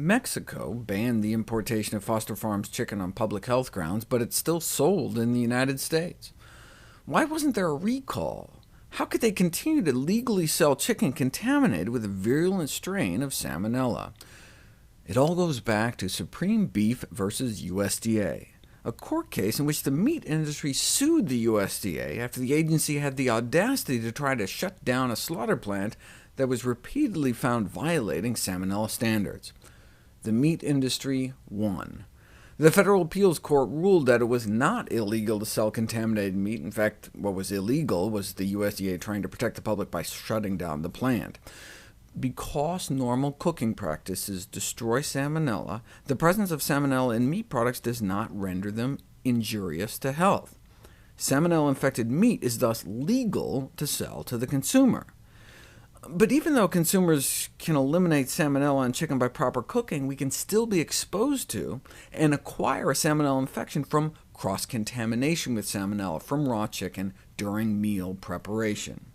Mexico banned the importation of Foster Farms chicken on public health grounds, but it's still sold in the United States. Why wasn't there a recall? How could they continue to legally sell chicken contaminated with a virulent strain of Salmonella? It all goes back to Supreme Beef versus USDA, a court case in which the meat industry sued the USDA after the agency had the audacity to try to shut down a slaughter plant that was repeatedly found violating Salmonella standards. The meat industry won. The Federal Appeals Court ruled that it was not illegal to sell contaminated meat. In fact, what was illegal was the USDA trying to protect the public by shutting down the plant. Because normal cooking practices destroy Salmonella, the presence of Salmonella in meat products does not render them injurious to health. Salmonella-infected meat is thus legal to sell to the consumer. But even though consumers can eliminate Salmonella in chicken by proper cooking, we can still be exposed to and acquire a Salmonella infection from cross-contamination with Salmonella from raw chicken during meal preparation.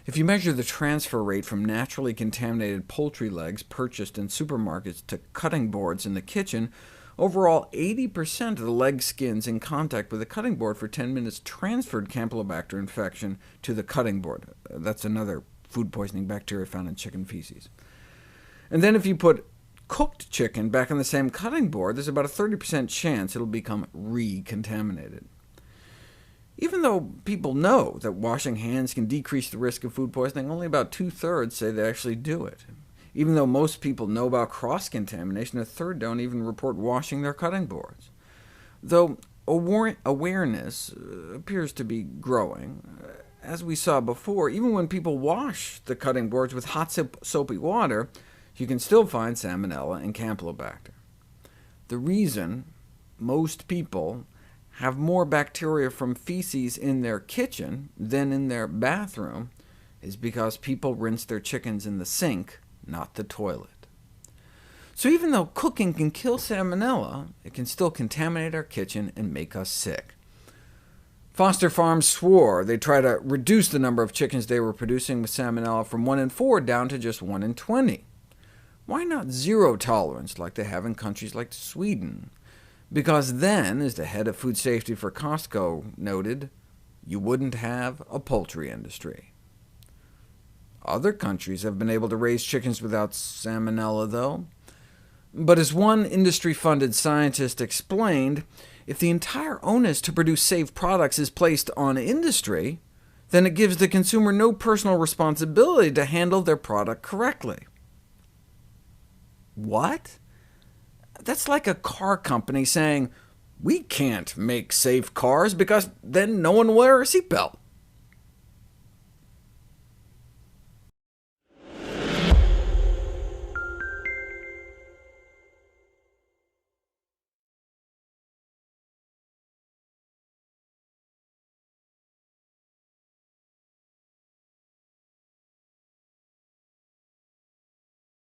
If you measure the transfer rate from naturally contaminated poultry legs purchased in supermarkets to cutting boards in the kitchen, overall 80% of the leg skins in contact with the cutting board for 10 minutes transferred Campylobacter infection to the cutting board. That's another food poisoning bacteria found in chicken feces. And then if you put cooked chicken back on the same cutting board, there's about a 30% chance it'll become recontaminated. Even though people know that washing hands can decrease the risk of food poisoning, only about 2/3 say they actually do it. Even though most people know about cross-contamination, a third don't even report washing their cutting boards. Though awareness appears to be growing, as we saw before, even when people wash the cutting boards with hot soapy water, you can still find Salmonella and Campylobacter. The reason most people have more bacteria from feces in their kitchen than in their bathroom is because people rinse their chickens in the sink, not the toilet. So even though cooking can kill Salmonella, it can still contaminate our kitchen and make us sick. Foster Farms swore they'd try to reduce the number of chickens they were producing with Salmonella from 1 in 4 down to just 1 in 20. Why not zero tolerance like they have in countries like Sweden? Because then, as the head of food safety for Costco noted, you wouldn't have a poultry industry. Other countries have been able to raise chickens without Salmonella, though. But as one industry-funded scientist explained, if the entire onus to produce safe products is placed on industry, then it gives the consumer no personal responsibility to handle their product correctly. What? That's like a car company saying, we can't make safe cars because then no one will wear a seatbelt.